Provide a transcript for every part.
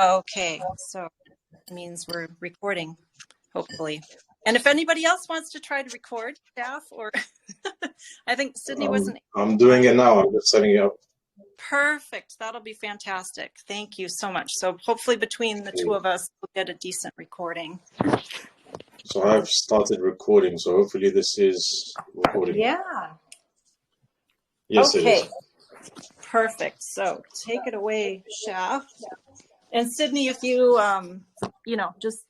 Okay, so it means we're recording, hopefully. And if anybody else wants to try to record, staff, or I think Sydney wasn't. I'm doing it now. I'm just setting it up. Perfect. That'll be fantastic. Thank you so much. So hopefully between the two of us, we'll get a decent recording. So I've started recording. So hopefully this is recording. Yeah. Yes, okay. It is. Perfect. So take it away, Shaf. And Sydney, if you, just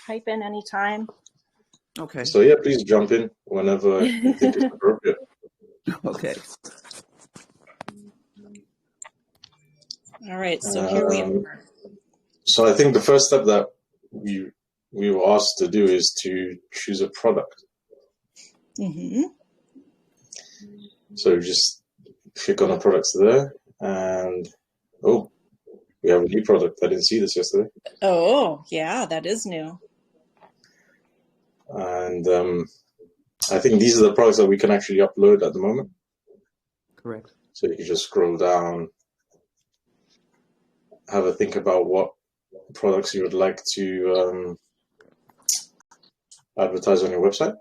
type in anytime. Okay. So yeah, please jump in whenever you think it's appropriate. Okay. All right. So here we are. So I think the first step that we were asked to do is to choose a product. Mm-hmm. So just click on the products there, and we have a new product. I didn't see this yesterday. Oh, yeah, that is new. And I think these are the products that we can actually upload at the moment. Correct. So you can just scroll down, have a think about what products you would like to advertise on your website,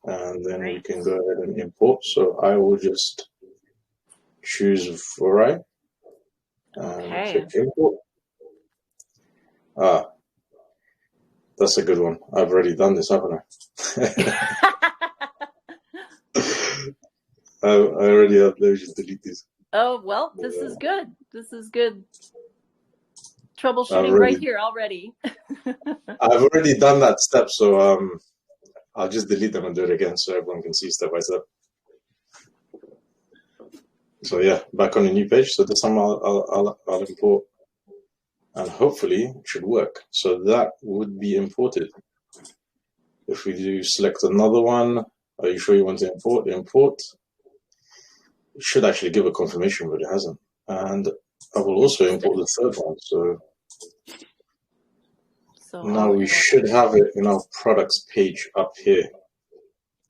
and then we can go ahead and import. So I will just choose Vorai and click import. That's a good one. I've already done this, haven't I? I already have. Let me just delete these. Oh, well, this is good. This is good. Troubleshooting right here already. I've already done that step, so I'll just delete them and do it again so everyone can see step by step. So yeah, back on the new page. So this time I'll import, and hopefully it should work. So that would be imported. If we do select another one, are you sure you want to import? Import. It should actually give a confirmation, but it hasn't. And I will also import the third one. So now we should have it in our products page up here.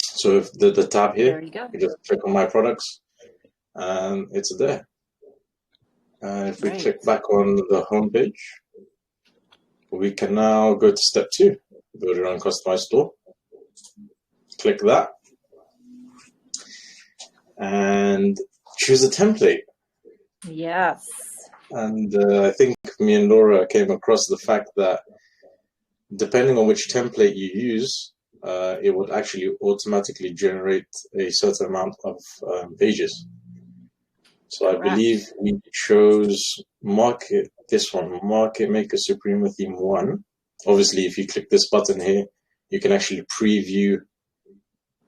So if the tab here, you just click on my products, and it's there. And if we click back on the home page, we can now go to step 2, build your own customized store. Click that, and choose a template. Yes. And I think me and Laura came across the fact that depending on which template you use, it would actually automatically generate a certain amount of pages. So I believe we chose Market Maker Suprema Theme 1. Obviously, if you click this button here, you can actually preview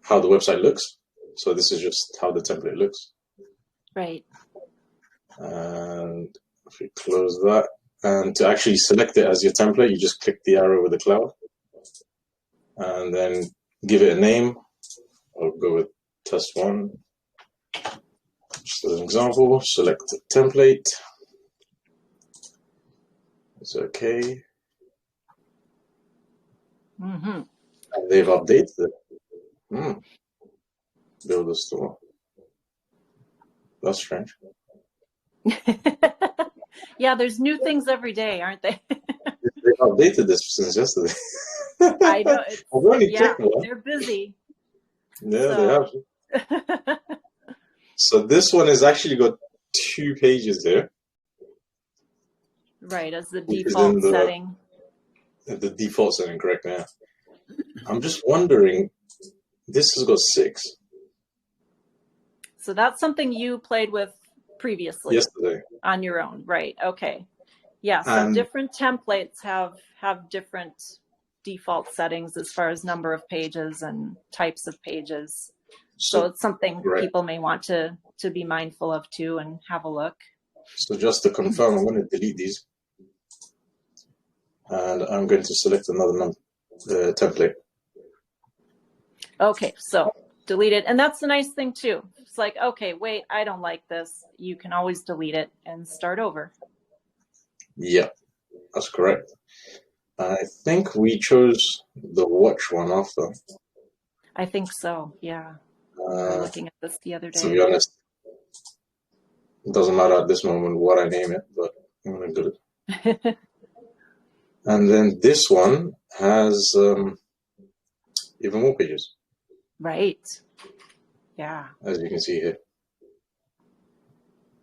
how the website looks. So this is just how the template looks. Right. And if we close that, and to actually select it as your template, you just click the arrow with the cloud, and then give it a name. I'll go with test 1. Just as an example, select the template. It's okay. Mm-hmm. And they've updated it. Build a store. That's strange. Yeah, there's new things every day, aren't they? They've updated this since yesterday. I know. They're busy. Yeah, they have. So this one has actually got 2 pages there. Right, as the default setting. The default setting, correct, yeah. I'm just wondering, this has got 6. So that's something you played with previously. Yesterday. On your own, right, okay. Yeah, so different templates have different default settings as far as number of pages and types of pages. So it's something people may want to be mindful of too and have a look. So just to confirm, I'm going to delete these. And I'm going to select another template. Okay, so delete it. And that's the nice thing too. It's like, okay, wait, I don't like this. You can always delete it and start over. Yeah, that's correct. I think we chose the watch one after. I think so, yeah. We were looking at this the other day. To be honest, it doesn't matter at this moment what I name it, but I'm going to do it. And then this one has even more pages. Right. Yeah. As you can see here.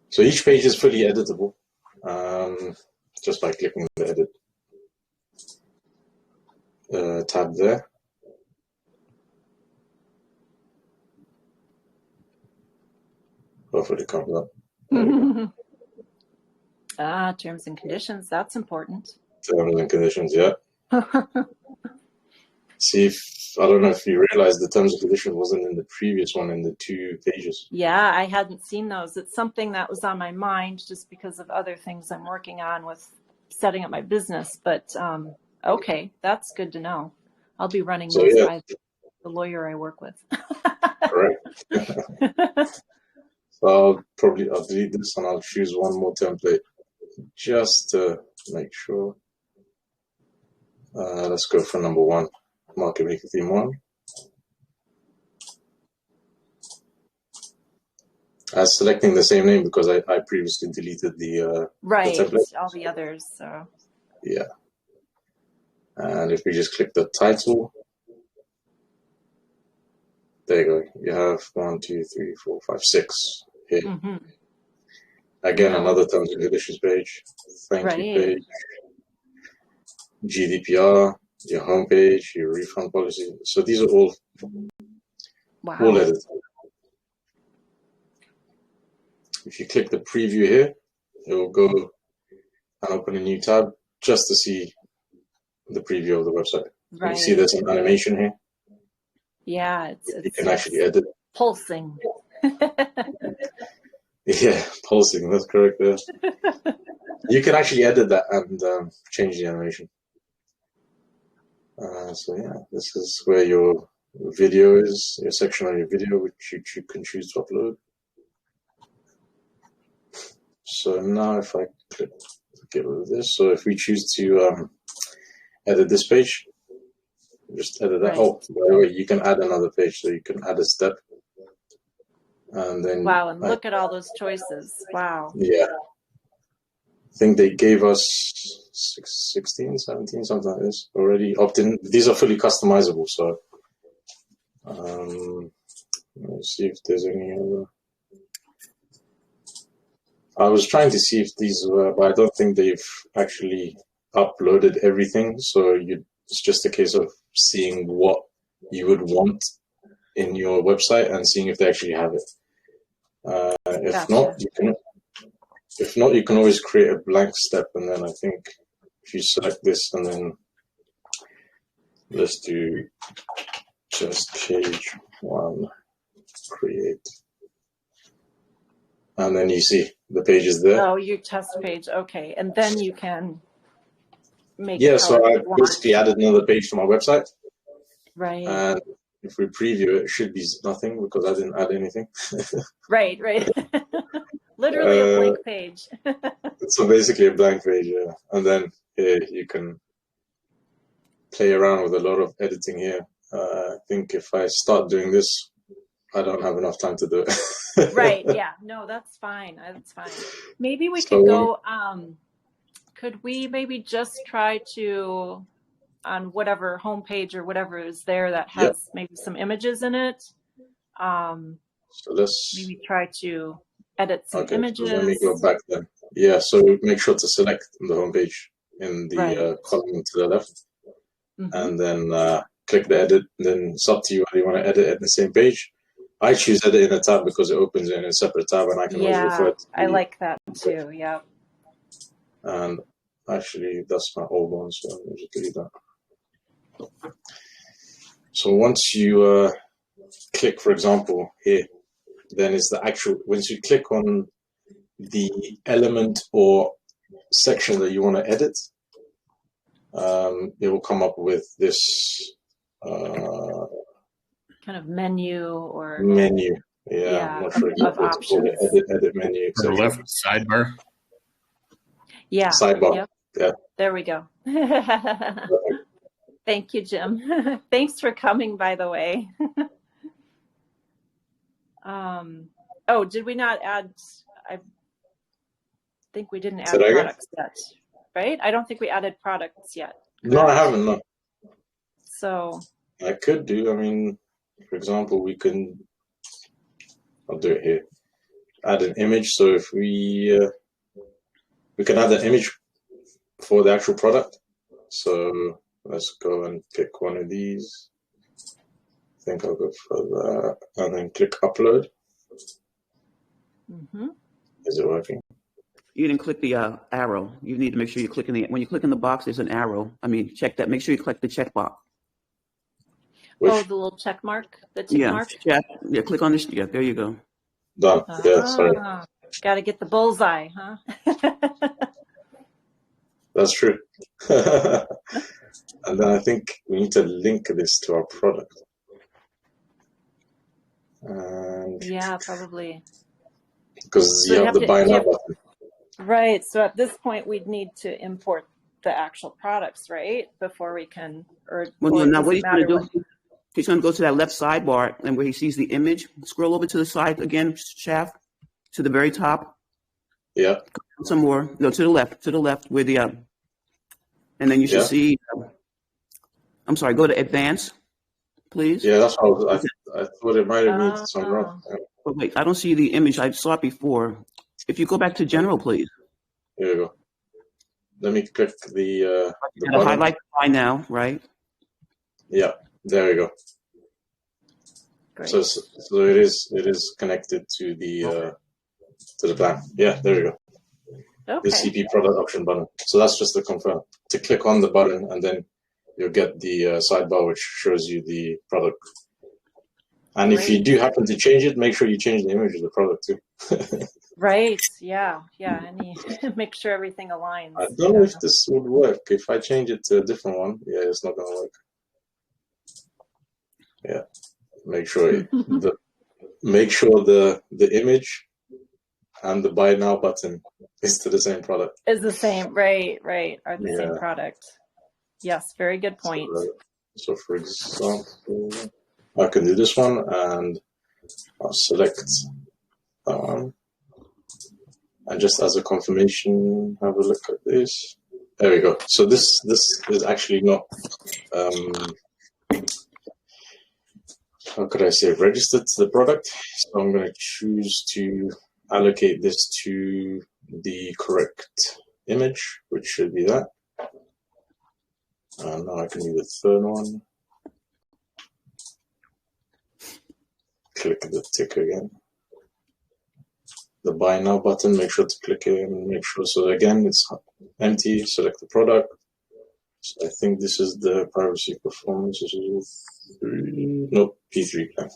So each page is fully editable, just by clicking the edit tab there. Hopefully it comes up. Terms and conditions, that's important. Terms and conditions, yeah. See if, I don't know if you realized the terms and conditions wasn't in the previous one in the 2 pages. Yeah, I hadn't seen those. It's something that was on my mind just because of other things I'm working on with setting up my business. But okay, that's good to know. I'll be running those by the lawyer I work with. Correct. So I'll delete this and I'll choose one more template just to make sure. Let's go for number 1, Market Maker Theme 1. As selecting the same name because I previously deleted the right, the template. All the others. So. Yeah. And if we just click the title, there you go. You have 1, 2, 3, 4, 5, 6 here. Mm-hmm. Again, another terms and conditions page. Thank you page. GDPR, your homepage, your refund policy. So these are all edited. If you click the preview here, it will go and open a new tab just to see the preview of the website. Right. You see there's an animation here. Yeah, you can actually edit. Pulsing. Yeah, pulsing, that's correct there. You can actually edit that and change the animation. So yeah, this is where your video is, your section on your video, which you can choose to upload. So now if I click get rid of this, so if we choose to edit this page, just edit that. Right. Oh, by the way, you can add another page, so you can add a step. And then wow, and look at all those choices. Wow. Yeah. I think they gave us 16, 17, something like this already opt-in. These are fully customizable, so let's see if there's any other. I was trying to see if these were, but I don't think they've actually uploaded everything. So it's just a case of seeing what you would want in your website and seeing if they actually have it. If gotcha. not, you can always create a blank step, and then I think if you select this and then let's do just page 1, create, and then you see the page is there. Oh, your test page, okay, and then you can make. Yeah, so I basically added another page to my website. Right. And if we preview it, it should be nothing because I didn't add anything. Right. Literally a blank page. So basically a blank page, yeah. And then here you can play around with a lot of editing here. I think if I start doing this, I don't have enough time to do it. Right, yeah. No, that's fine. That's fine. Maybe we could go, could we maybe just try to, on whatever homepage or whatever is there that has maybe some images in it, so let's maybe try to edit some images. So let me go back then. Yeah, so make sure to select the homepage in the column to the left, and then click the edit. Then it's up to you whether you want to edit at the same page. I choose edit in a tab because it opens in a separate tab, and I can always refer to I like that too. Yeah. And actually, that's my old one, so I'll just delete that. So once you click, for example, here, then it's the actual. Once you click on the element or section that you want to edit, it will come up with this kind of menu or menu. Yeah, I'm not sure of options. Edit menu. To the left sidebar. Yeah. Sidebar. Yep. Yeah. There we go. Thank you, Jim. Thanks for coming, by the way. Oh, did we not add? I think we didn't add products yet. right? I don't think we added products yet. No, I haven't. No, So I could do. I mean, for example, I'll do it here. Add an image. So if we can add an image for the actual product. So let's go and pick one of these. I think I'll go for that, and then click upload. Is it working? You didn't click the arrow. You need to make sure you click when you click in the box, there's an arrow. I mean, check that. Make sure you click the check box. Oh, the little check mark, the tick mark? Yeah, click on this. Yeah, there you go. Done. Yeah, sorry. Got to get the bullseye, huh? That's true. And then I think we need to link this to our product. And yeah, probably. Because So you have the buy now button. Right. So at this point, we'd need to import the actual products, right? Before we can, now what he's going to do, he's going to go to that left sidebar, and where he sees the image, scroll over to the side again, Shaft, to the very top. Yeah. Some more. No, to the left, where the, and then you should see, I'm sorry, go to advanced, please. Yeah, that's what I thought it might have been something wrong. Yeah. But wait, I don't see the image. I saw it before. If you go back to general, please. Here we go. Let me click the highlight buy now, right? Yeah, there we go. Great. So it is connected to the plan. Yeah, there we go. Okay. The CP product option button. So that's just to confirm. To click on the button, and then you'll get the sidebar which shows you the product. And if you do happen to change it, make sure you change the image of the product too. Right. Yeah. And you make sure everything aligns. I don't know if this would work. If I change it to a different one, it's not going to work. Yeah. Make sure the image and the buy now button is to the same product. Is the same. Right. Are the same product. Yes. Very good point. So for example, I can do this one, and I'll select that one. And just as a confirmation, have a look at this. There we go. So this is actually not, how could I say, registered to the product. So I'm going to choose to allocate this to the correct image, which should be that. And now I can do the third one. Click the tick again. The buy now button, make sure to click it and make sure. So again, it's empty, select the product. So I think this is the privacy performance. This is P3 plan.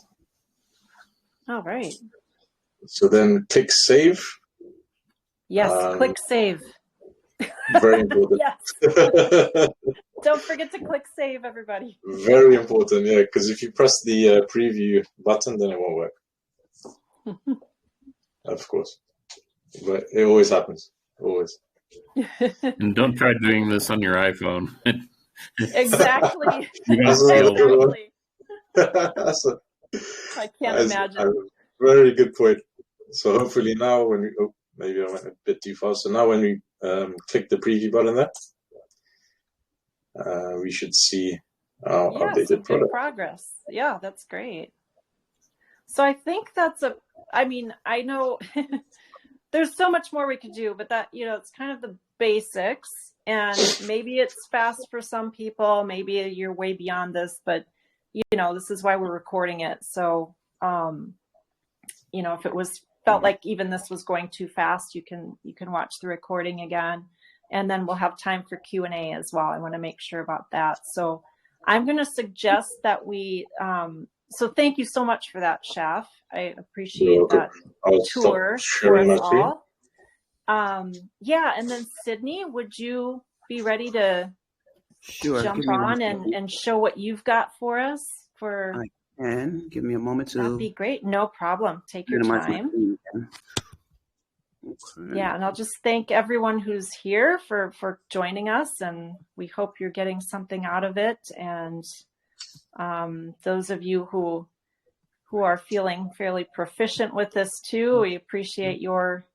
All right. So then click save. Yes, click save. Very important. Yes. Don't forget to click save, everybody. Very important, yeah, because if you press the preview button, then it won't work. Of course. But it always happens. Always. And don't try doing this on your iPhone. Exactly. Exactly. I can't imagine. Very good point. So hopefully now when we, maybe I went a bit too fast. So now when we click the preview button there, we should see our updated product. Progress. Yeah, that's great. So I think I know there's so much more we could do, but that, it's kind of the basics, and maybe it's fast for some people. Maybe you're way beyond this, but this is why we're recording it. So, if it felt like even this was going too fast, you can watch the recording again, and then we'll have time for Q&A as well. I want to make sure about that. So I'm going to suggest that we, so thank you so much for that, Shaf. I appreciate that tour for us all. And then Sydney, would you be ready to jump on and show what you've got for us? I can. Give me a moment to. That'd be great. No problem. Take your time. Okay. Yeah, and I'll just thank everyone who's here for joining us, and we hope you're getting something out of it. And those of you who are feeling fairly proficient with this too, we appreciate your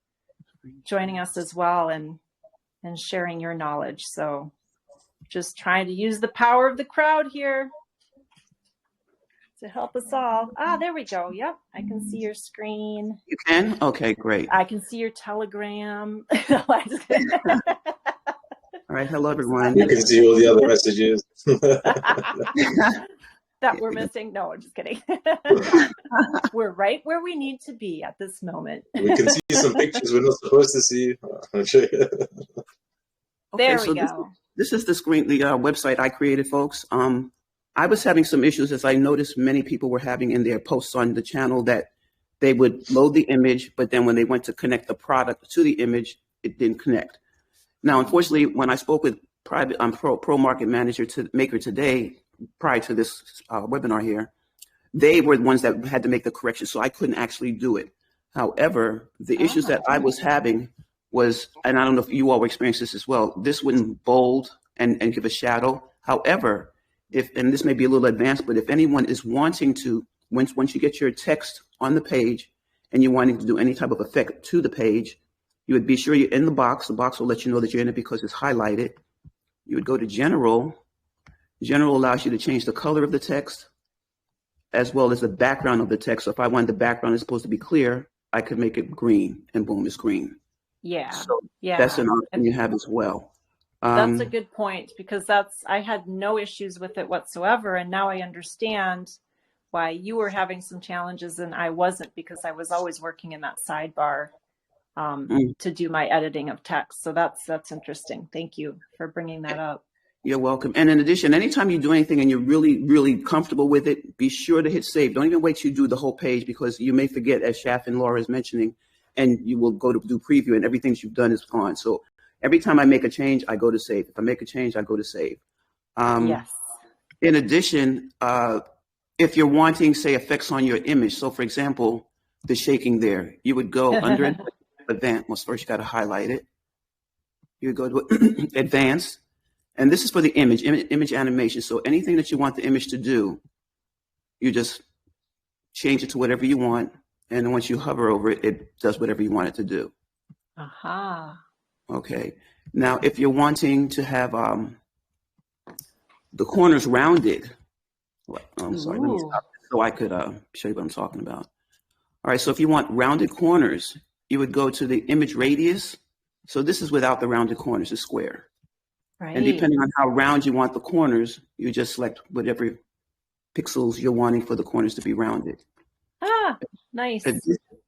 joining us as well. And and sharing your knowledge. So just trying to use the power of the crowd here to help us all. Ah, there we go. Yep, I can see your screen. You can? Okay, great. I can see your Telegram. All right, hello everyone. You can see all the other messages. That we're missing. No, I'm just kidding. We're right where we need to be at this moment. We can see some pictures we're not supposed to see. There we go. This is the screen, the website I created, folks. I was having some issues, as I noticed many people were having in their posts on the channel, that they would load the image, but then when they went to connect the product to the image, it didn't connect. Now, unfortunately, when I spoke with Pro Market Maker today, prior to this webinar here, they were the ones that had to make the correction, so I couldn't actually do it. However, the issues that I was having was, and I don't know if you all were experiencing this as well, this wouldn't bold and give a shadow. However, and this may be a little advanced, but if anyone is wanting to, once you get your text on the page and you're wanting to do any type of effect to the page, you would be sure you're in the box. The box will let you know that you're in it because it's highlighted. You would go to General. General allows you to change the color of the text as well as the background of the text. So if I wanted the background is supposed to be clear, I could make it green, and boom, it's green. Yeah. So yeah. That's an option you have as well. That's a good point, because I had no issues with it whatsoever. And now I understand why you were having some challenges and I wasn't, because I was always working in that sidebar to do my editing of text. So that's interesting. Thank you for bringing that up. You're welcome. And in addition, anytime you do anything and you're really, really comfortable with it, be sure to hit save. Don't even wait till you do the whole page, because you may forget, as Shaf and Laura is mentioning, and you will go to do preview and everything you've done is gone. So every time I make a change, I go to save. If I make a change, I go to save. Yes. In addition, if you're wanting, say, effects on your image, so for example, the shaking there, you would go under Advanced. Well, first you got to highlight it. You would go to Advanced, and this is for the image animation. So anything that you want the image to do, you just change it to whatever you want, and then once you hover over it, it does whatever you want it to do. Aha. Okay. Now, if you're wanting to have the corners rounded, I'm sorry, let me stop so I could show you what I'm talking about. All right, so if you want rounded corners, you would go to the image radius. So this is without the rounded corners, it's square. Right. And depending on how round you want the corners, you just select whatever pixels you're wanting for the corners to be rounded. Ah, nice.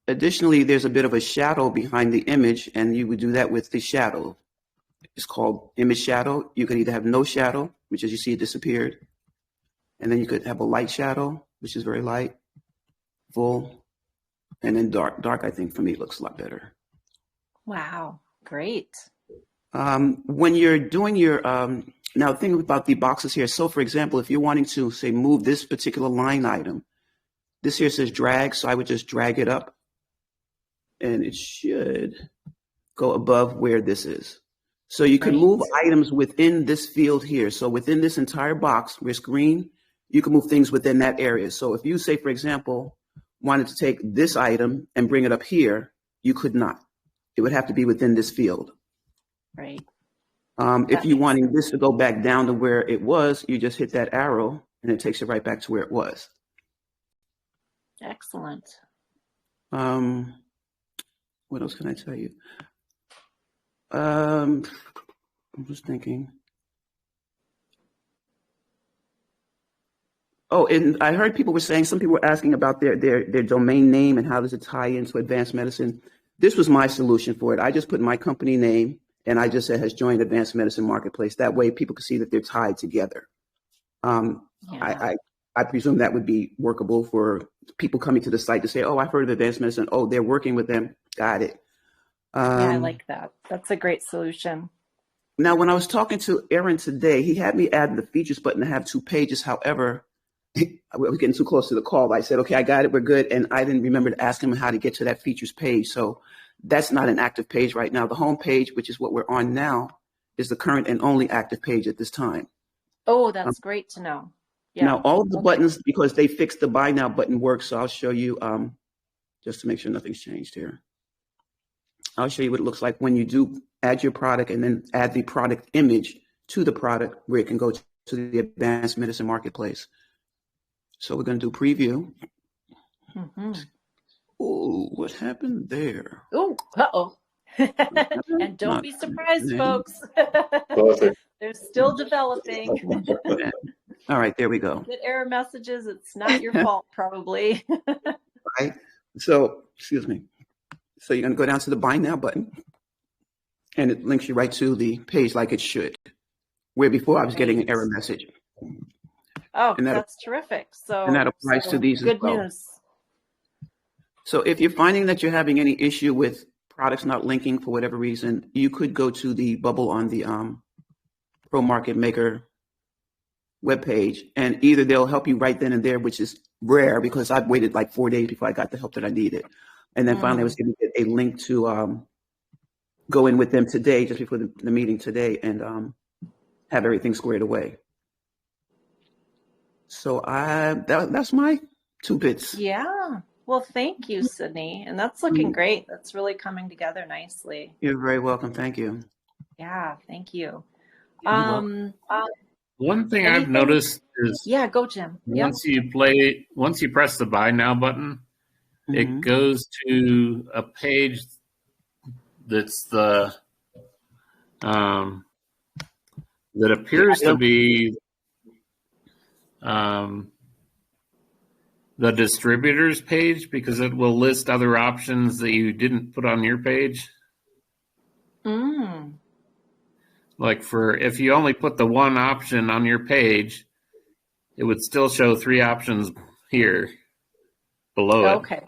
Additionally, there's a bit of a shadow behind the image, and you would do that with the shadow. It's called image shadow. You can either have no shadow, which as you see it disappeared, and then you could have a light shadow, which is very light, full, and then dark. Dark, I think, for me, looks a lot better. Wow, great. When you're doing your, now think about the boxes here. So for example, if you're wanting to, say, move this particular line item, this here says drag, so I would just drag it up, and it should go above where this is. So you can move items within this field here. So within this entire box where it's green, you can move things within that area. So if you say, for example, wanted to take this item and bring it up here, you could not. It would have to be within this field. Right. If you wanting this to go back down to where it was, you just hit that arrow and it takes it right back to where it was. Excellent. What else can I tell you? I'm just thinking. Oh, and I heard people were saying, some people were asking about their domain name and how does it tie into advanced medicine. This was my solution for it. I just put my company name and I just said has joined Advanced Medicine Marketplace. That way people can see that they're tied together. I presume that would be workable for people coming to the site to say, oh, I've heard of Advanced Medicine. Oh, they're working with them. Got it. Yeah, I like that. That's a great solution. Now, when I was talking to Aaron today, he had me add the features button to have 2 pages. However, we were getting too close to the call. I said, okay, I got it. We're good. And I didn't remember to ask him how to get to that features page. So that's not an active page right now. The home page, which is what we're on now, is the current and only active page at this time. Oh, that's great to know. Yeah. Now, all of the buttons, because they fixed the buy now button, works. So I'll show you just to make sure nothing's changed here. I'll show you what it looks like when you do add your product and then add the product image to the product where it can go to the Advanced Medicine Marketplace. So we're going to do preview. Mm-hmm. Oh, what happened there? Oh, uh-oh. And don't be surprised, folks. Perfect. They're still developing. All right, there we go. Get error messages. It's not your fault, probably. Right. So, excuse me. So you're going to go down to the Buy Now button, and it links you right to the page like it should, where before I was getting an error message. Oh, that's terrific. So, and that applies to these good as well. News. So if you're finding that you're having any issue with products not linking for whatever reason, you could go to the bubble on the Pro Market Maker webpage, and either they'll help you right then and there, which is rare because I've waited like 4 days before I got the help that I needed. And then finally I was able to get a link to go in with them today, just before the meeting today, and have everything squared away. So that's my 2 bits. Yeah. Well, thank you, Sydney. And that's looking great. That's really coming together nicely. You're very welcome. Thank you. Yeah, thank you. One thing I've noticed is go, Jim. Once you press the Buy Now button, it goes to a page that's that appears to be the distributors page, because it will list other options that you didn't put on your page. Like if you only put the one option on your page, it would still show 3 options here below it. Okay.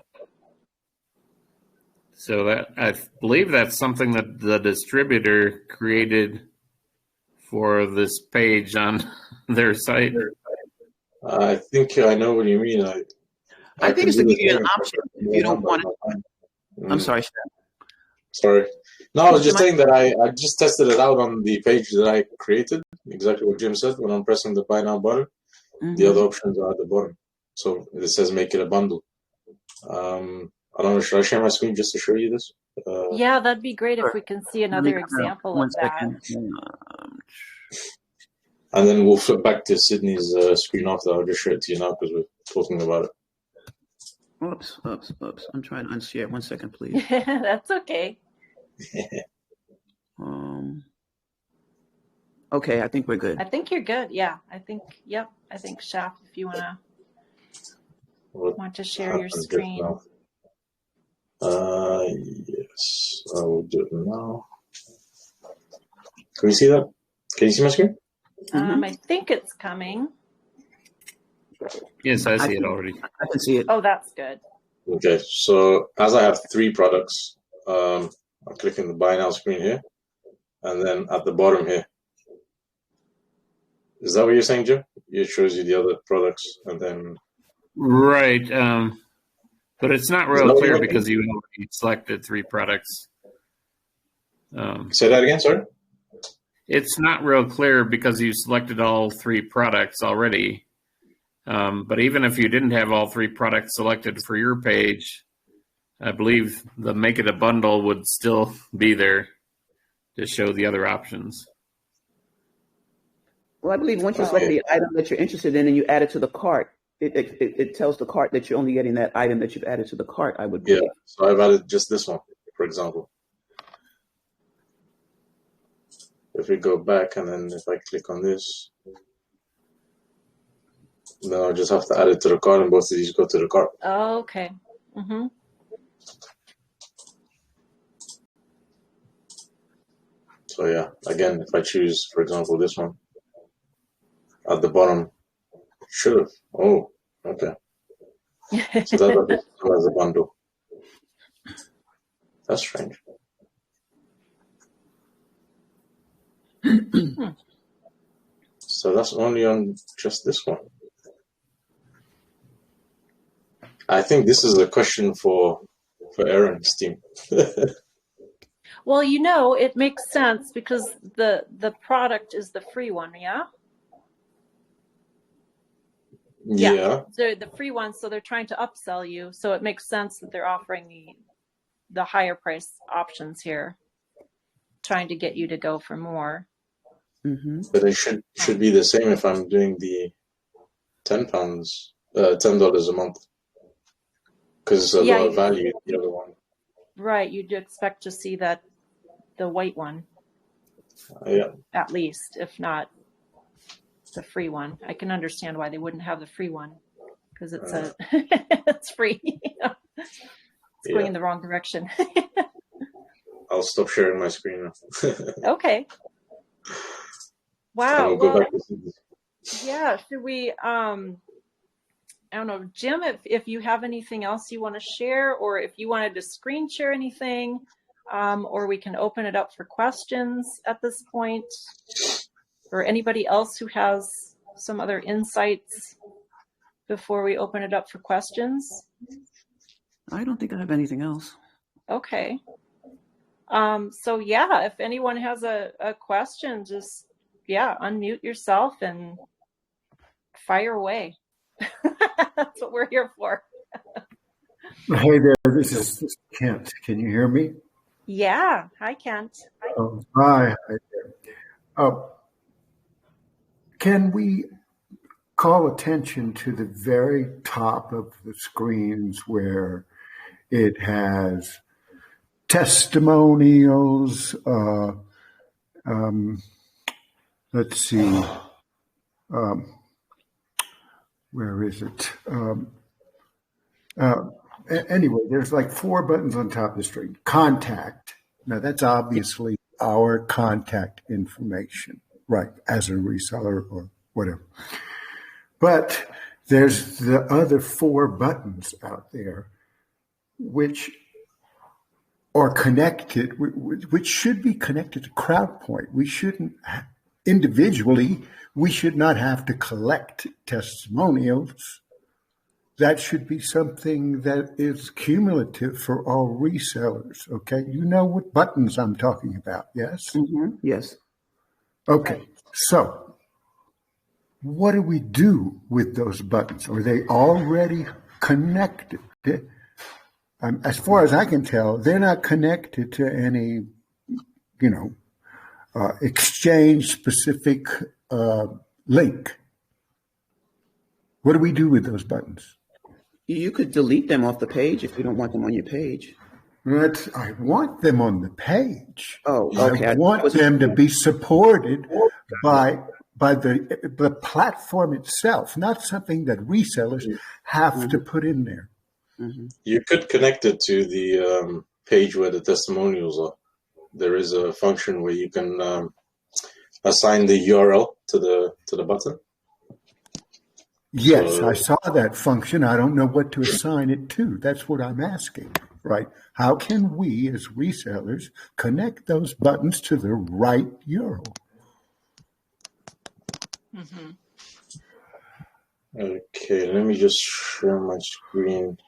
So I believe that's something that the distributor created for this page on their site. I think I know what you mean. I think it's to give you an option if you don't want it. I'm sorry, Chef. Sorry. No, I was just saying that I just tested it out on the page that I created. Exactly what Jim said. When I'm pressing the Buy Now button, the other options are at the bottom. So it says make it a bundle. I don't know. Should I share my screen just to show you this? Yeah, that'd be great if we can see another example of that. And then we'll flip back to Sydney's screen after. I'll just show it to you now because we're talking about it. Oops. I'm trying to unshare. 1 second, please. That's okay. Okay, I think we're good. I think you're good. Yeah, I think Shaf, if you want to share your screen. Yes, I will do it now. Can you see that? Can you see my screen? I think it's coming. Yes, I see it already. I can see it. Oh, that's good. Okay, so as I have 3 products, I'm clicking the Buy Now screen here, and then at the bottom here. Is that what you're saying, Jim? It shows you the other products, and then... Right, but it's not real clear because you already selected 3 products. Say that again, sorry? It's not real clear because you selected all 3 products already. But even if you didn't have all 3 products selected for your page, I believe the Make It a Bundle would still be there to show the other options. Well, I believe once you select the item that you're interested in and you add it to the cart, it tells the cart that you're only getting that item that you've added to the cart, I would believe. Yeah, so I've added just this one, for example. If we go back and then if I click on this, then I'll just have to add it to the cart and both of these go to the cart. Oh, okay. So yeah, again, if I choose, for example, this one, at the bottom, should have. Oh, okay. So that's a bundle. That's strange. So that's only on just this one. I think this is a question for Aaron's team. Well, it makes sense because the product is the free one, yeah? Yeah. So the free one, so they're trying to upsell you. So it makes sense that they're offering the higher price options here, trying to get you to go for more. Mm-hmm. But it should be the same if I'm doing the $10 a month, because it's a lower value than the other one. Right, you'd expect to see that the white one, Yeah. at least, if not the free one. I can understand why they wouldn't have the free one, because it's it's free. It's going in the wrong direction. I'll stop sharing my screen now. Okay. Wow. We'll go back to yeah. Should we? I don't know, Jim. If you have anything else you want to share, or if you wanted to screen share anything, or we can open it up for questions at this point, or anybody else who has some other insights before we open it up for questions. I don't think I have anything else. Okay. So yeah, if anyone has a question, just unmute yourself and fire away. That's what we're here for. Hey there, this is Kent. Can you hear me? Yeah. Hi, Kent. Hi. Can we call attention to the very top of the screens where it has testimonials? Let's see. Where is it? Anyway, there's like 4 buttons on top of the screen. Contact. Now, that's obviously our contact information, right, as a reseller or whatever. But there's the other 4 buttons out there which are connected, which should be connected to CrowdPoint. We shouldn't, individually, we should not have to collect testimonials. That should be something that is cumulative for all resellers, okay? You know what buttons I'm talking about, yes? Mm-hmm. Yes. Okay, so what do we do with those buttons? Are they already connected? As far as I can tell, they're not connected to any, exchange-specific link. What do we do with those buttons? You could delete them off the page if you don't want them on your page. I want them on the page. Oh, okay. I want them to be supported by the platform itself, not something that resellers have to put in there. Mm-hmm. You could connect it to the page where the testimonials are. There is a function where you can assign the URL to the button. Yes, I saw that function. I don't know what to assign it to. That's what I'm asking, right? How can we as resellers connect those buttons to the right URL? Mm-hmm. Okay, let me just share my screen.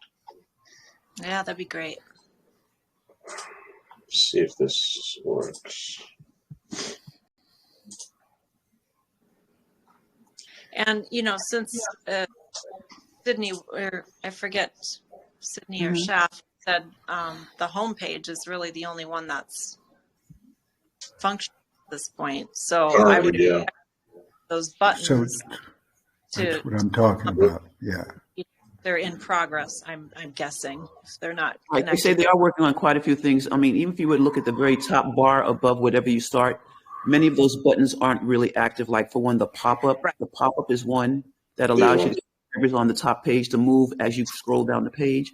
Yeah, that'd be great. See if this works. And, since Sydney, or I forget, Sydney or Schaff said the homepage is really the only one that's functional at this point. So I would expect those buttons that's what I'm talking about. Yeah. They're in progress, I'm guessing. If they're not connected. They say they are working on quite a few things. I mean, even if you would look at the very top bar above whatever you start, many of those buttons aren't really active. Like for one, the pop-up. Right. The pop-up is one that allows you to everything on the top page to move as you scroll down the page.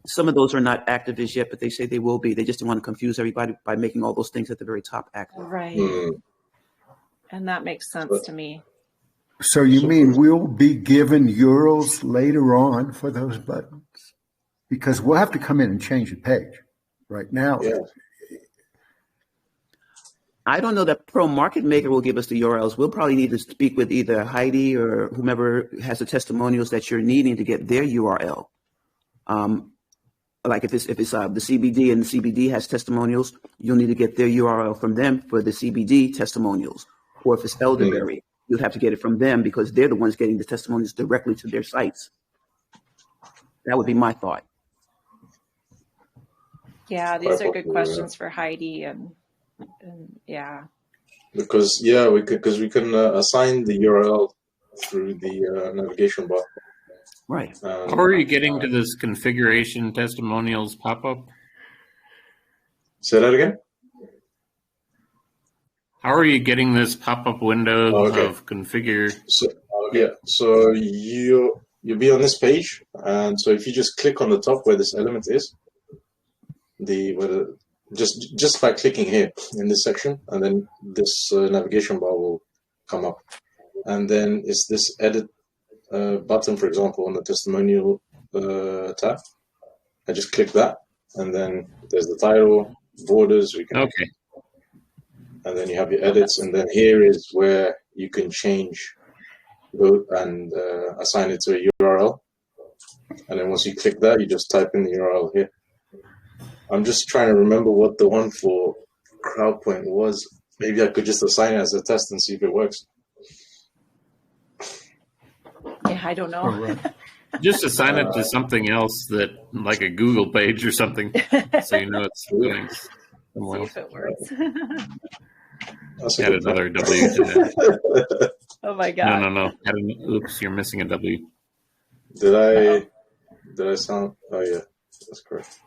Some of those are not active as yet, but they say they will be. They just don't want to confuse everybody by making all those things at the very top active. Right. And that makes sense to me. So you mean we'll be given URLs later on for those buttons? Because we'll have to come in and change the page right now. Yeah. I don't know that Pro Market Maker will give us the URLs. We'll probably need to speak with either Heidi or whomever has the testimonials that you're needing to get their URL. Like if it's the CBD and the CBD has testimonials, you'll need to get their URL from them for the CBD testimonials. Or if it's Elderberry, you'll have to get it from them because they're the ones getting the testimonials directly to their sites. That would be my thought. Yeah, these Quite are good popular, questions for Heidi, and yeah. because we can assign the URL through the navigation bar. Right. How are you getting to this configuration testimonials pop-up? Say that again. How are you getting this pop-up window of configure? So you'll be on this page, and so if you just click on the top where this element is, just by clicking here in this section, and then this navigation bar will come up, and then it's this edit button, for example, on the testimonial tab. I just click that, and then there's the title, borders. Okay. And then you have your edits, and then here is where you can change and assign it to a URL. And then once you click that, you just type in the URL here. I'm just trying to remember what the one for CrowdPoint was. Maybe I could just assign it as a test and see if it works. Yeah, I don't know. All right. Just assign it to something else, that like a Google page or something, so you know it's doing somewhere See else. if it works. Add another W to that. Oh my God. No. Oops, you're missing a W. Did I sound? Oh yeah, that's correct.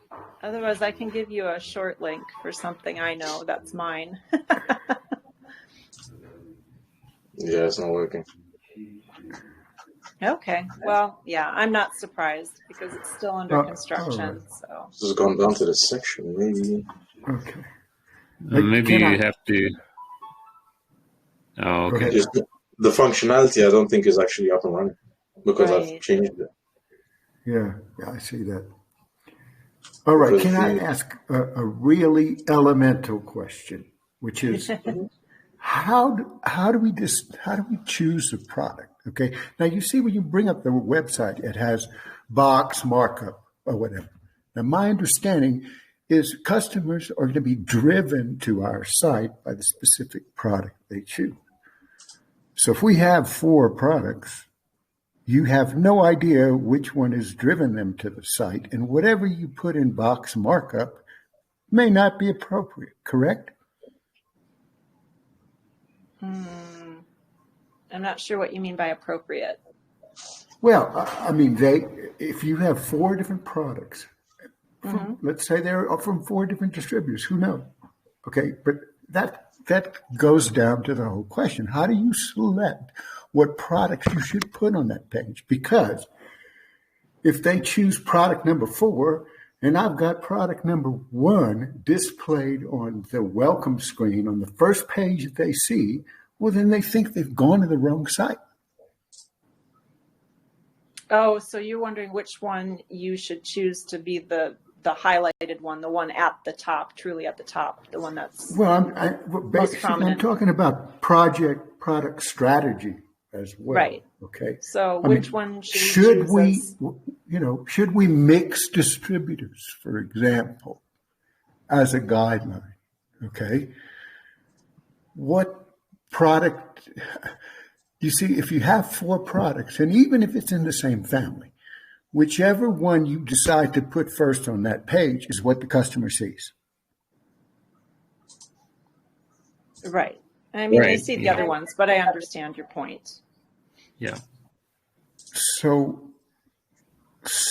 Otherwise, I can give you a short link for something I know that's mine. Yeah, it's not working. Okay. Well, yeah, I'm not surprised because it's still under construction. Right. So This has gone down to the section, maybe. Okay. Maybe you have to. Oh, okay. ahead. Just the functionality, I don't think is actually up and running because Right. I've changed it. Yeah, I see that. All right. Can I ask a really elemental question, which is how do we choose a product? Okay. Now you see when you bring up the website, it has box markup or whatever. Now my understanding is customers are going to be driven to our site by the specific product they choose. So if we have 4 products, you have no idea which one has driven them to the site, and whatever you put in box markup may not be appropriate, correct? I'm not sure what you mean by appropriate. Well, I mean, if you have 4 different products, let's say they're from 4 different distributors, who knows? Okay, but that goes down to the whole question. How do you select what products you should put on that page? Because if they choose product number 4 and I've got product number 1 displayed on the welcome screen on the first page that they see, well, then they think they've gone to the wrong site. Oh, so you're wondering which one you should choose to be the highlighted one, the one at the top, truly at the top, the one that's basically, I'm talking about product strategy as well. Right. Okay. So which one should we mix distributors, for example, as a guideline? Okay. What product, you see, if you have 4 products, and even if it's in the same family, whichever one you decide to put first on that page is what the customer sees. Right. I mean, they see the other ones, but I understand your point. Yeah. So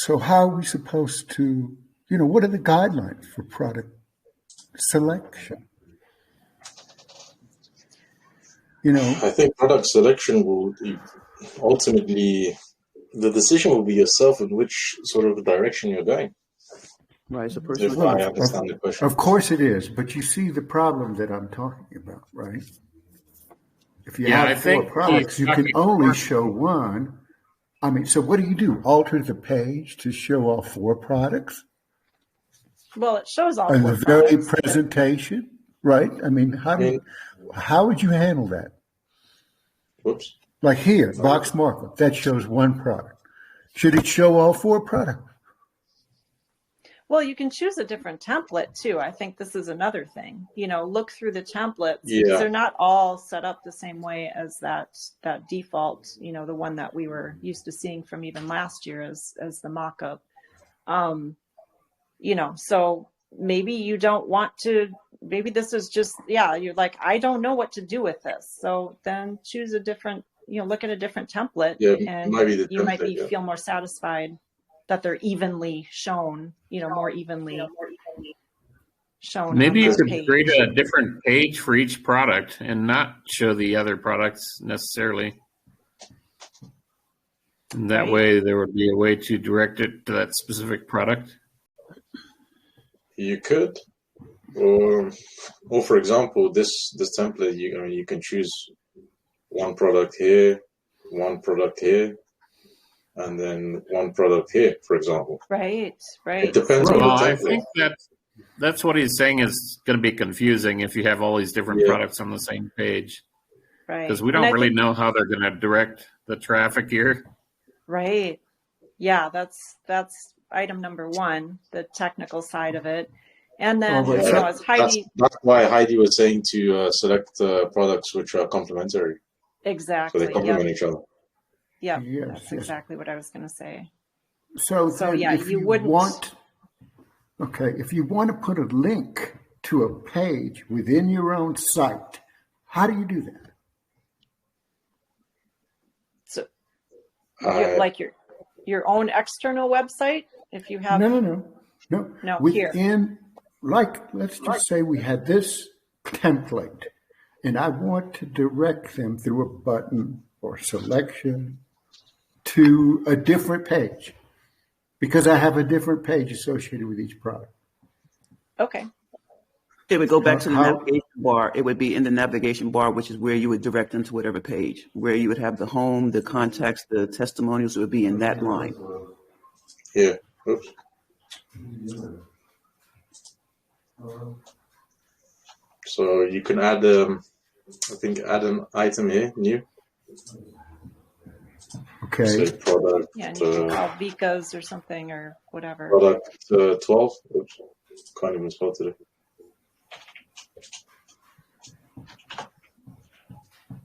how are we supposed to, what are the guidelines for product selection? I think product selection will ultimately, the decision will be yourself in which sort of direction you're going. Right, it's a If personal. I understand the question. Of course it is, but you see the problem that I'm talking about, right? If you have 4 products, you can only show one. I mean, so what do? Alter the page to show all 4 products? Well, it shows all 4 and products. the very presentation, right? I mean, how would you handle that? Whoops. Like here, box markup, that shows 1 product. Should it show all 4 products? Well, you can choose a different template too. I think this is another thing. Look through the templates because they're not all set up the same way as that default. The one that we were used to seeing from even last year as the mock-up. So maybe you don't want to, maybe this is just, you're like, I don't know what to do with this. So then choose a different, look at a different template, and you might feel more satisfied that they're evenly shown, more evenly shown. Maybe you could create a different page for each product and not show the other products necessarily. And that way there would be a way to direct it to that specific product. You could, or for example, this template, you can choose one product here, and then one product here, for example. Right. It depends on the template. I think that's what he's saying is going to be confusing if you have all these different products on the same page. Right. Because we don't really know how they're going to direct the traffic here. Right. Yeah, that's item number one, the technical side of it. And then, as Heidi... That's why Heidi was saying to select products which are complementary. Exactly. So they complement each other. Yeah, that's exactly what I was going to say. So if you wouldn't... if you want to put a link to a page within your own site, how do you do that? So, like your own external website, if you have... No. Within, let's just say we had this template, and I want to direct them through a button or selection to a different page, because I have a different page associated with each product. Okay. It would go back to the navigation bar. It would be in the navigation bar, which is where you would direct them to whatever page, where you would have the home, the contacts, the testimonials would be in that line. Yeah. Oops. So you can add, add an item here, new. Okay. Say product. Yeah, and you can call Vika's or something or whatever. Product 12. Oops. Can't even spell today.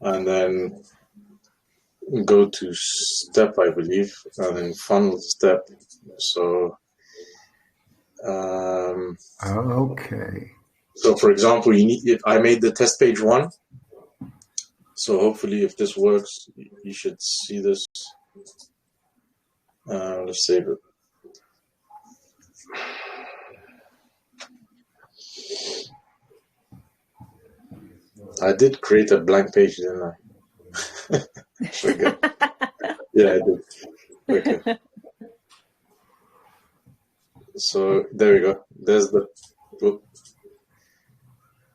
And then go to step, I believe, and then funnel step. So, okay. So, for example, I made the test page 1. So hopefully, if this works, you should see this. Let's save it. I did create a blank page, didn't I? Okay. Yeah, I did. Okay. So there we go. There's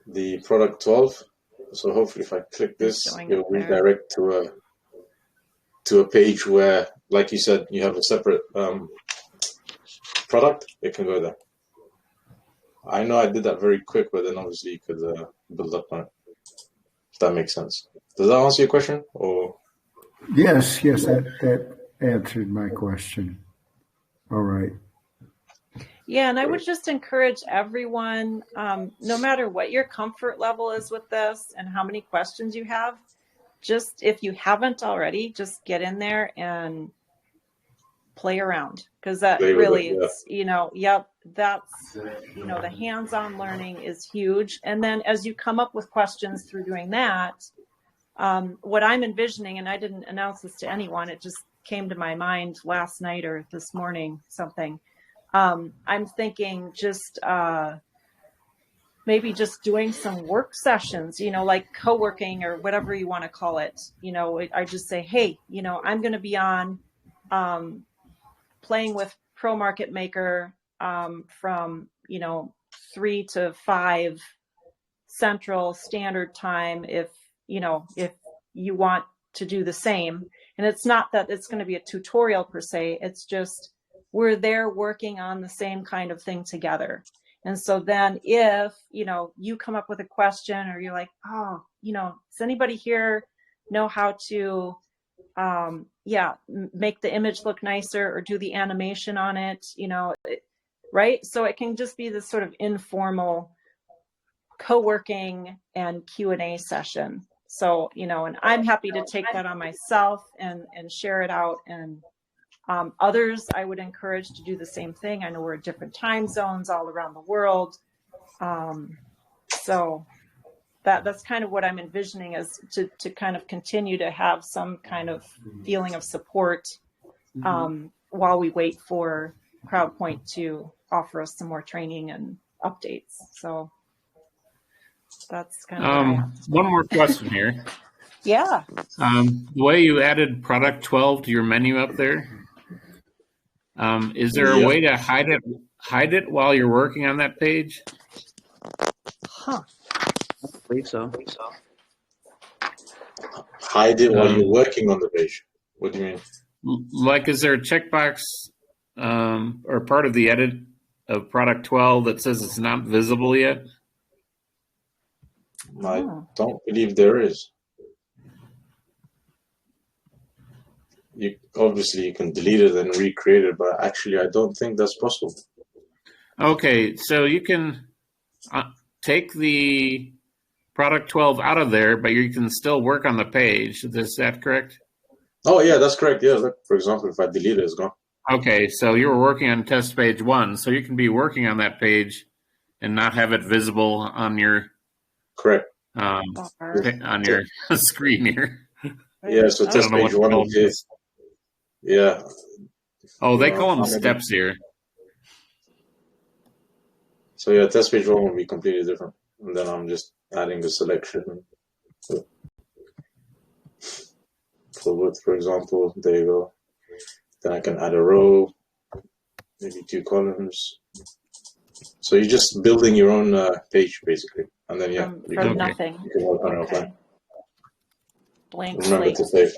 the product 12. So hopefully, if I click this, it'll redirect to a page where, like you said, you have a separate product. It can go there. I know I did that very quick, but then obviously you could build up on it. If that makes sense. Does that answer your question? Or yes, that answered my question. All right. Yeah, and I would just encourage everyone, no matter what your comfort level is with this and how many questions you have, just if you haven't already, just get in there and play around, because that really is, that's, the hands-on learning is huge. And then as you come up with questions through doing that, what I'm envisioning, and I didn't announce this to anyone, it just came to my mind last night or this morning, something. I'm thinking just maybe just doing some work sessions, like co-working or whatever you want to call it. I just say, hey, I'm going to be on playing with Pro Market Maker from 3 to 5 Central Standard Time if you want to do the same. And it's not that it's going to be a tutorial per se, it's just we're there working on the same kind of thing together. And so then if, you come up with a question or you're like, oh, does anybody here know how to, make the image look nicer or do the animation on it, right? So it can just be this sort of informal co-working and Q&A session. So, and I'm happy to take that on myself and share it out and Others I would encourage to do the same thing. I know we're at different time zones all around the world. So that's kind of what I'm envisioning, is to kind of continue to have some kind of feeling of support while we wait for CrowdPoint to offer us some more training and updates. So that's kind of one more question here. Yeah. The way you added product 12 to your menu up there, is there a way to hide it while you're working on that page? Huh. I believe so. Hide it while you're working on the page. What do you mean? Like, is there a checkbox or part of the edit of product 12 that says it's not visible yet? I don't believe there is. You can delete it and recreate it, but actually I don't think that's possible. Okay, so you can take the product 12 out of there, but you can still work on the page. Is that correct? Oh yeah, that's correct. Yeah, look, for example, if I delete it, it's gone. Okay, so you were working on test page 1, so you can be working on that page and not have it visible on your correct on your screen here. Yeah, so test page 1 is. Yeah. Oh, they call them steps here. So yeah, test page 1 will be completely different. And then I'm just adding the selection. Forward, for example, there you go. Then I can add a row, maybe 2 columns. So you're just building your own page, basically. And then, from nothing. You can work on it offline. Blank Remember slate. to save.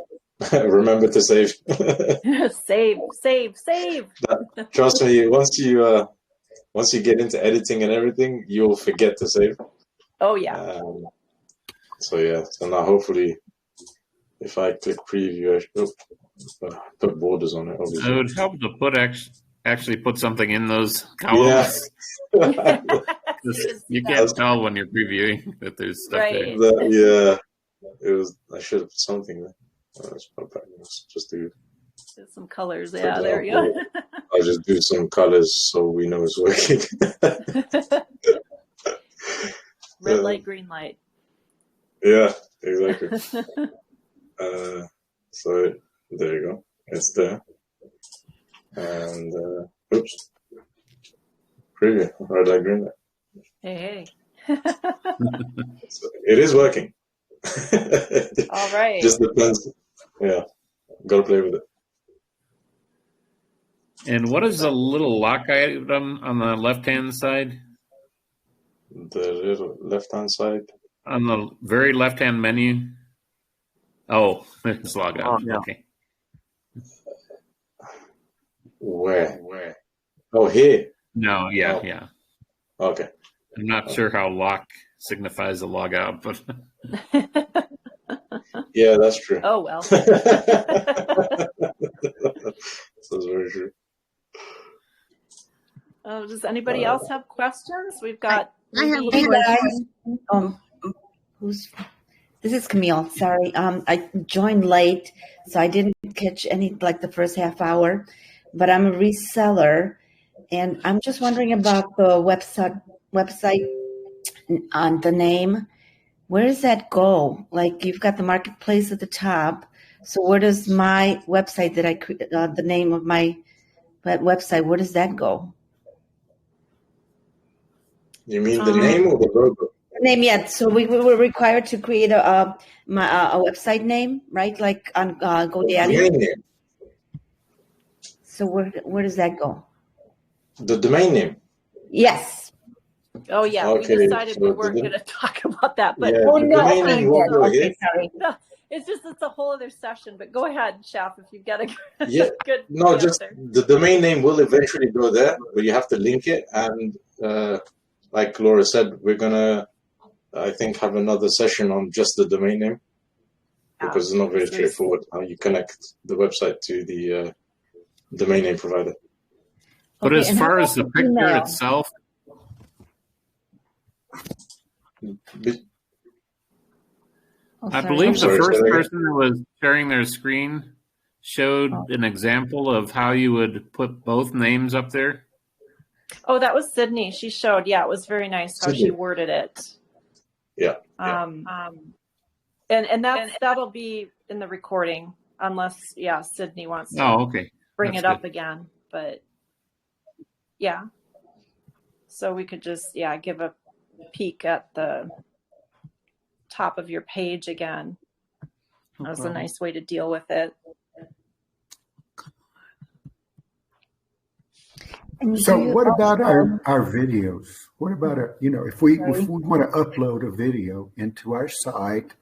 Remember to save. Save. Trust me, once you get into editing and everything, you'll forget to save. Oh yeah. So now hopefully, if I click preview, I put borders on it. Obviously, it would help to actually put something in those columns. Yeah. You can't tell when you're previewing that there's stuff there. Yeah, it was. I should have put something there. Just do some colors. Yeah, there you go. I'll just do some colors so we know it's working. Red light, green light. Yeah, exactly. So there you go. It's there. And oops. Preview. Red light, green light. Hey. So it is working. All right. Just depends. Yeah. Gotta play with it. And what is the little lock item on the left-hand side? The little left-hand side? On the very left-hand menu? Oh, it's log out. Oh, yeah. Okay. Where? Oh, here? No, yeah. Okay. I'm not sure how lock signifies a log out, but... Yeah, that's true. Oh, well. That's very true. Does anybody else have questions? We've got... I have a question. This is Camille. Sorry. I joined late, so I didn't catch any, like the first half hour, but I'm a reseller, and I'm just wondering about the website on the name. Where does that go? Like, you've got the marketplace at the top. So where does my website that the name of my website, where does that go? You mean the name or the logo? Name, yeah. So we were required to create a website name, right? Like on GoDaddy. Domain name. So where does that go? The domain name. Yes. Oh yeah, Okay, we decided so we weren't going to talk about that, but Yeah, Oh the no. domain name will go Okay, here. sorry. no, it's a whole other session. But go ahead, Shaf, if you've got a Yeah. good No, answer. just the domain name will eventually go there, but you have to link it. And like Laura said, we're gonna, I think, have another session on just the domain name because it's not very straightforward how you connect the website to the domain name provider. But Okay, as and how far as about the picture email? itself, Oh, I sorry. believe the sorry, first say that again. person that was sharing their screen showed an example of how you would put both names up there? Oh, that was Sydney. She showed. Yeah, it was very nice how she worded it. Yeah. And that'll be in the recording, unless Sydney wants to bring it up again. But yeah, so we could just give a peek at the top of your page again. That was a nice way to deal with it. So what about our videos? What about if we want to upload a video into our site,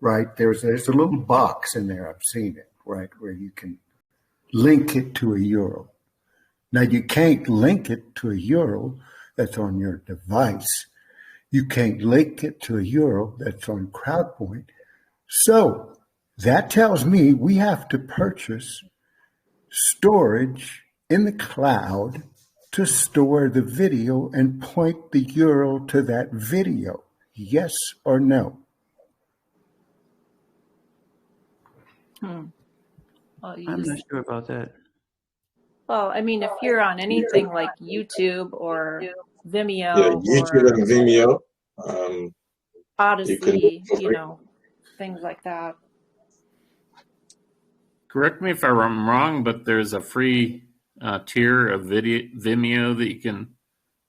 right? There's a little box in there. I've seen it, right, where you can link it to a URL. Now you can't link it to a URL that's on your device. You can't link it to a URL that's on CrowdPoint. So that tells me we have to purchase storage in the cloud to store the video and point the URL to that video. Yes or no? I'm not sure about that. Well, I mean, if you're on anything like YouTube or Vimeo, YouTube and Vimeo, Odyssey, things like that. Correct me if I'm wrong, but there's a free tier of Vimeo that you can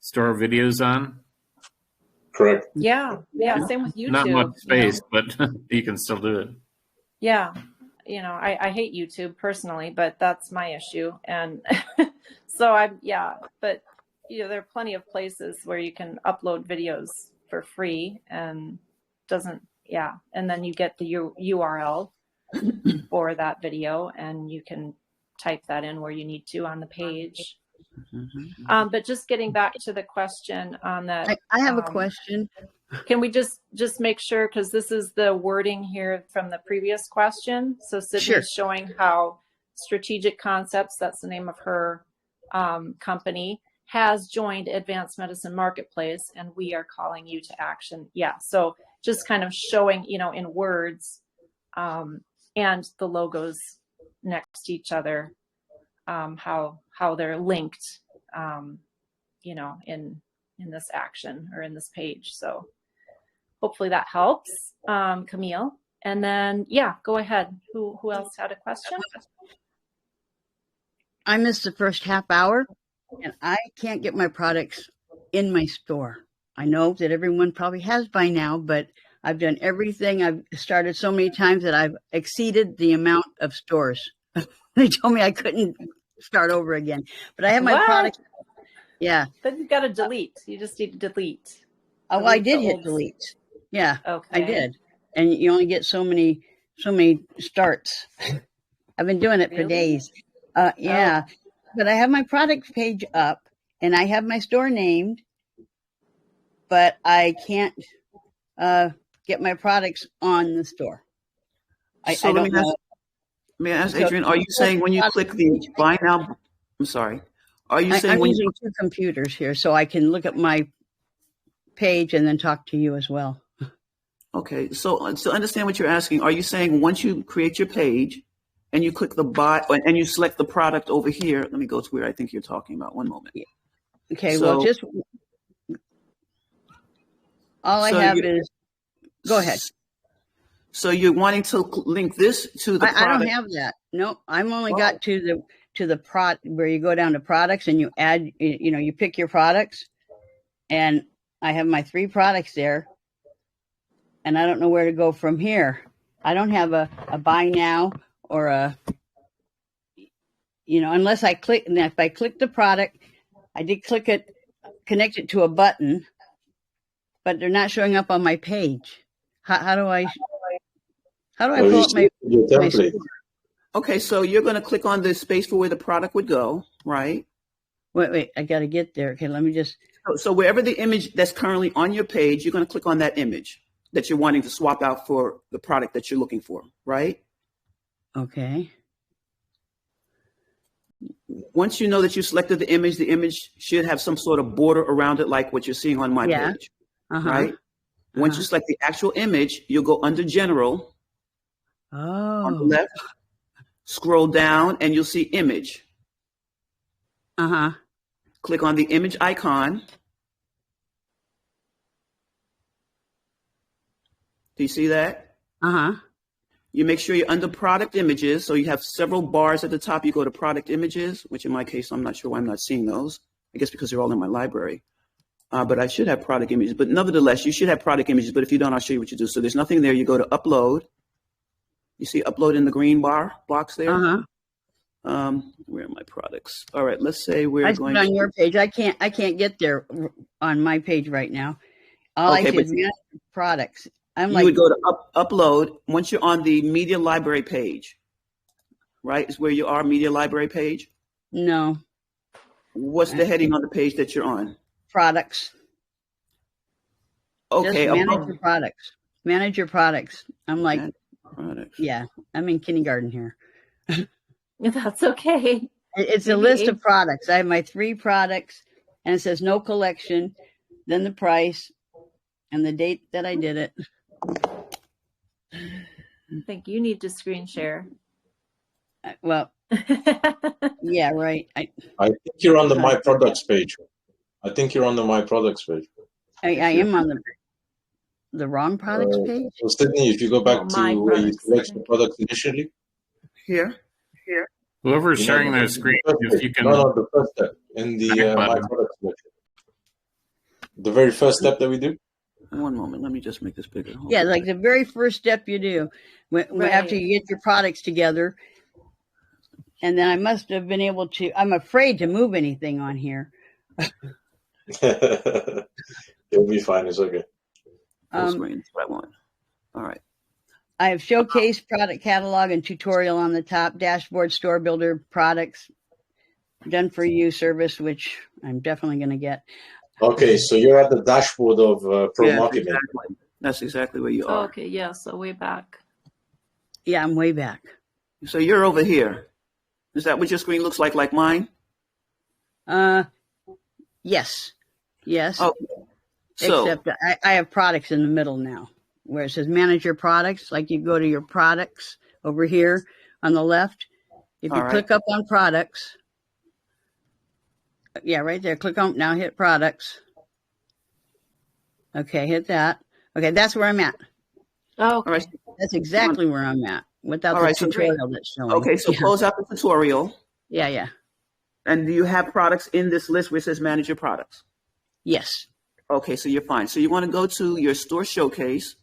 store videos on. Correct. Yeah. Same with YouTube. Not much space, but you can still do it. Yeah. I hate YouTube personally, but that's my issue. And so but there are plenty of places where you can upload videos for free and and then you get the URL for that video and you can type that in where you need to on the page. But just getting back to the question on that. I have a question. Can we just make sure, because this is the wording here from the previous question. So Sydney's showing how Strategic Concepts, that's the name of her company, has joined Advanced Medicine Marketplace, and we are calling you to action. Yeah, so just kind of showing, in words and the logos next to each other, how they're linked, in this action or in this page. So hopefully that helps, Camille. And then, go ahead. Who else had a question? I missed the first half hour, and I can't get my products in my store. I know that everyone probably has by now, but I've done everything. I've started so many times that I've exceeded the amount of stores. They told me I couldn't start over again, but I have my products. Yeah. Then you've got to delete. You just need to delete. Oh, I did hit delete. Yeah, okay. I did. And you only get so many starts. I've been doing it for days. But I have my product page up and I have my store named, but I can't get my products on the store. I don't know. May I ask, Adrian, are you saying when you click the buy now? I'm sorry. Are you saying I'm using two computers here, so I can look at my page and then talk to you as well. Okay, so understand what you're asking. Are you saying once you create your page and you click the buy and you select the product over here? Let me go to where I think you're talking about. One moment. Okay, so, just all I have is. Go ahead. So you're wanting to link this to the product? I don't have that. No, I'm only got to the product where you go down to products and you add, you pick your products, and I have my 3 products there, and I don't know where to go from here. I don't have a buy now or unless I click, and if I click the product, I did click it, connect it to a button, but they're not showing up on my page. How do I pull up my template? Okay, so you're going to click on the space for where the product would go, right? Wait, I got to get there. Okay, let me just. So wherever the image that's currently on your page, you're going to click on that image that you're wanting to swap out for the product that you're looking for, right? Okay. Once you know that you selected the image should have some sort of border around it, like what you're seeing on my page, right? Once you select the actual image, you'll go under General on the left. Scroll down and you'll see image. Uh-huh. Click on the image icon. Do you see that? Uh-huh. You make sure you're under product images. So you have several bars at the top. You go to product images, which in my case, I'm not sure why I'm not seeing those. I guess because they're all in my library. But I should have product images. But nevertheless, you should have product images. But if you don't, I'll show you what you do. So there's nothing there. You go to upload. You see upload in the green box there? Uh-huh. Where are my products? All right, let's say I put on your page. I can't get there on my page right now. All Okay, I see is manage products. I'm you would go to upload once you're on the media library page, right? Is where you are, media library page. No. What's the heading on the page that you're on? Products. Okay. Just manage your products. Manage your products. I'm like, products. Yeah, I'm in kindergarten here. That's okay. It's a list of products. I have my 3 products, and it says no collection, then the price, and the date that I did it. I think you need to screen share. Well, yeah, right. I think you're on the My Products page. I think you're on the My Products page. I am on the wrong products page. So Sydney, if you go back to where you select the products initially. Here. Whoever's sharing their screen, if you can. No, the first step in the My Products section. The very first step that we do. One moment, let me just make this bigger. Yeah, like the very first step you do after you get your products together. And then I must have been able to, I'm afraid to move anything on here. It'll be fine, it's okay. Full screen, that's what I want. All right. I have showcase, product catalog, and tutorial on the top, dashboard, store builder, products, done for you service, which I'm definitely going to get. Okay, so you're at the dashboard of Pro Marketing. Exactly. That's exactly where you are. Okay, yeah, so way back. Yeah, I'm way back. So you're over here. Is that what your screen looks like mine? Yes. Oh, so, except I have products in the middle now, where it says manage your products. Like you go to your products over here on the left. If you click up on products, yeah, right there. Click on now. Hit products. Okay, hit that. Okay, that's where I'm at. Oh, all right. That's exactly where I'm at without the tutorial that's showing. Okay, so close out the tutorial. Yeah. And do you have products in this list where it says manage your products? Yes. Okay, so you're fine. So you want to go to your store showcase.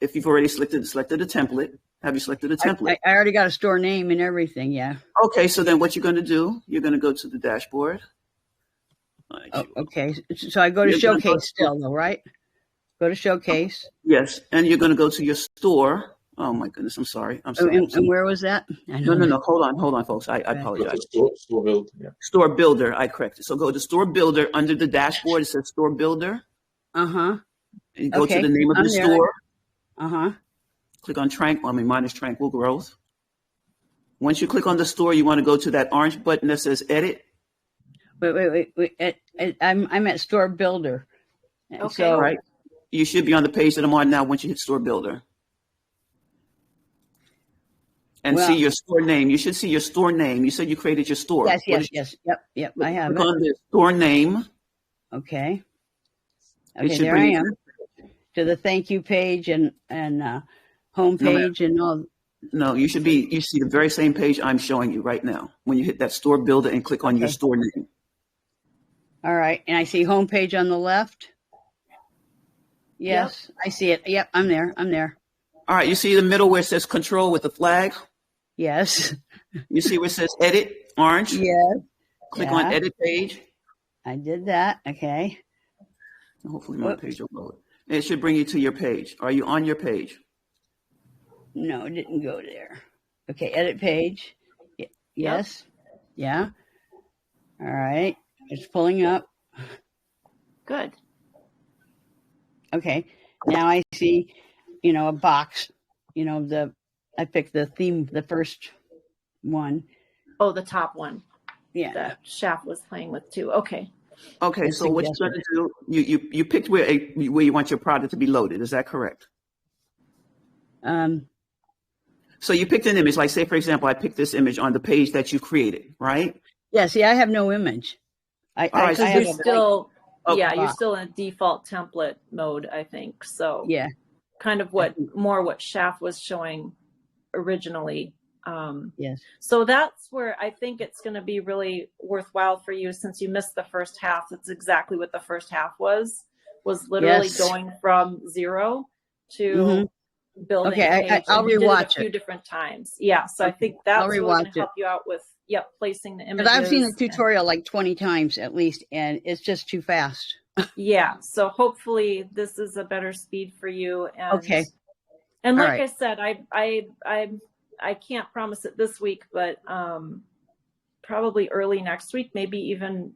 If you've already selected the template, have you selected a template? I already got a store name and everything. Yeah. Okay, so then what you're going to do? You're going to go to the dashboard. Okay, so I go to showcase still, though, right? Go to showcase. Yes, and you're going to go to your store. Oh my goodness, I'm sorry. And where was that? No. Hold on, folks. I apologize. Store builder. Yeah. Store builder. I corrected. So go to store builder under the dashboard. It says store builder. Uh-huh. And go to the name of the store. Uh-huh. Click on mine is Tranquil Growth. Once you click on the store, you want to go to that orange button that says edit. Wait. I'm at store builder. Okay. So, right. You should be on the page that I'm on now once you hit store builder. And see your store name. You should see your store name. You said you created your store. Yes. Yep. I have it. Click on the store name. Okay, there I am. To the thank you page and home page and all. No, you see the very same page I'm showing you right now. When you hit that store builder and click on your store name. All right, and I see home page on the left. Yes, I see it. Yep, I'm there. All right, you see the middle where it says control with the flag? Yes. You see where it says edit, orange? Yes. Click on edit page. I did that. Okay. Hopefully my page will load. It should bring you to your page. Are you on your page? No, it didn't go there. Okay, edit page. Yes. Yeah. All right. It's pulling up. Good. Okay. Now I see, a box, I picked the theme, the first one. Oh, the top one. Yeah. That Shaft was playing with too. Okay. Okay. So what you're going to do, you picked where you want your product to be loaded. Is that correct? So you picked an image, like say, for example, I picked this image on the page that you created, right? Yeah, see, I have no image. All right, Because so you're still, Okay. yeah, you're still in default template mode, I think. So Yeah. kind of what Shaf was showing originally. Yes. So that's where I think it's going to be really worthwhile for you, since you missed the first half. That's exactly what the first half was literally going from 0 to building. Okay, I'll rewatch rewatch it a few different times. Yeah, so I think that's really going to help you out with placing the images. But I've seen the tutorial like 20 times at least, and it's just too fast. Yeah, so hopefully this is a better speed for you. And, okay. And like I said, I can't promise it this week, but probably early next week, maybe even,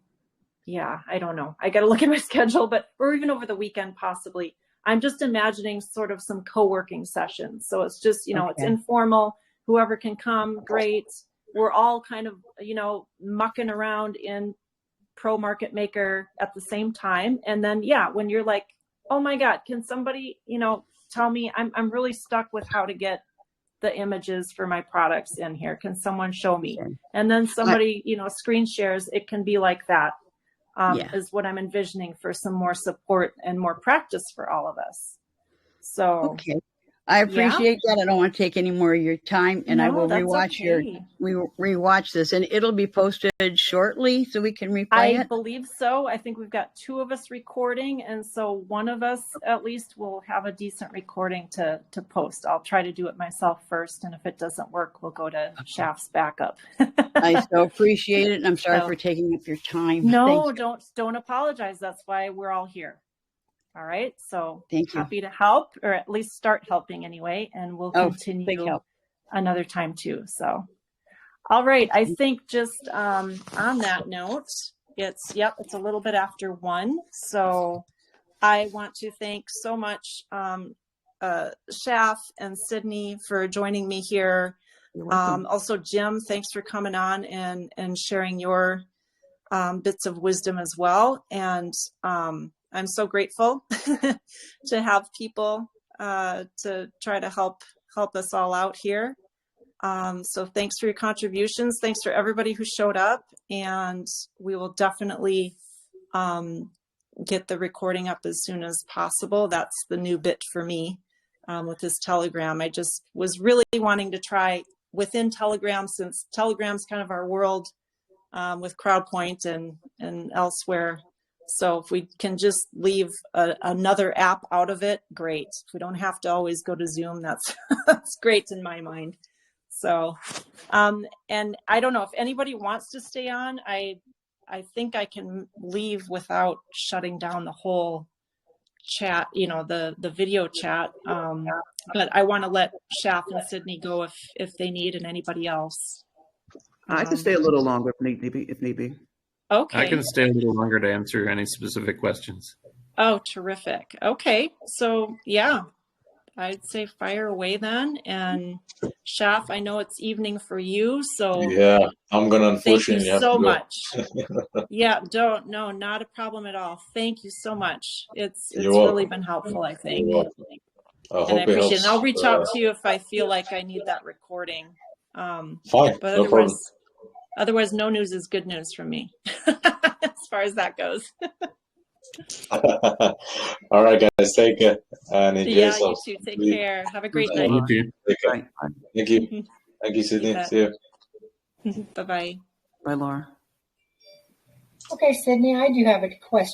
I don't know. I got to look at my schedule, or even over the weekend, possibly. I'm just imagining sort of some co-working sessions. So it's just, it's informal. Whoever can come, great. We're all kind of, mucking around in Pro Market Maker at the same time. And then, when you're like, oh my God, can somebody, tell me, I'm really stuck with how to get the images for my products in here. Can someone show me? And then somebody, screen shares. It can be like that, is what I'm envisioning for some more support and more practice for all of us. So, I appreciate that. I don't want to take any more of your time, and I will rewatch rewatch this, and it'll be posted shortly so we can replay it. I believe so. I think we've got 2 of us recording, and so one of us at least will have a decent recording to post. I'll try to do it myself first, and if it doesn't work, we'll go to Shaf's backup. I so appreciate it, and I'm sorry for taking up your time. No, don't apologize. That's why we're all here. All right. So happy to help, or at least start helping anyway. And we'll continue another time too. So, all right. I think just on that note, it's a little bit after 1. So I want to thank so much Shaf and Sydney for joining me here. Also, Jim, thanks for coming on and sharing your bits of wisdom as well. And I'm so grateful to have people to try to help us all out here. So thanks for your contributions. Thanks for everybody who showed up, and we will definitely get the recording up as soon as possible. That's the new bit for me with this Telegram. I just was really wanting to try within Telegram, since Telegram's kind of our world with CrowdPoint and elsewhere. So if we can just leave another app out of it, great. If we don't have to always go to Zoom, that's great in my mind. So, and I don't know if anybody wants to stay on. I think I can leave without shutting down the whole chat, the video chat. But I want to let Shaf and Sydney go if they need, and anybody else. I can stay a little longer if need be. Okay. I can stay a little longer to answer any specific questions. Oh, terrific. Okay. So, I'd say fire away then. And Shaf, I know it's evening for you. So, I'm going to unfortunately thank you so much. Not a problem at all. Thank you so much. It's really been helpful, I think. I appreciate it. And I'll reach out to you if I feel like I need that recording. Fine. But no problem. Otherwise, no news is good news from me, as far as that goes. All right, guys. Take care and enjoy yourself. You too. Take care. Have a great night. You too. Thank you. Thank you, Sydney. See you. Bye-bye. Bye, Laura. Okay, Sydney, I do have a question.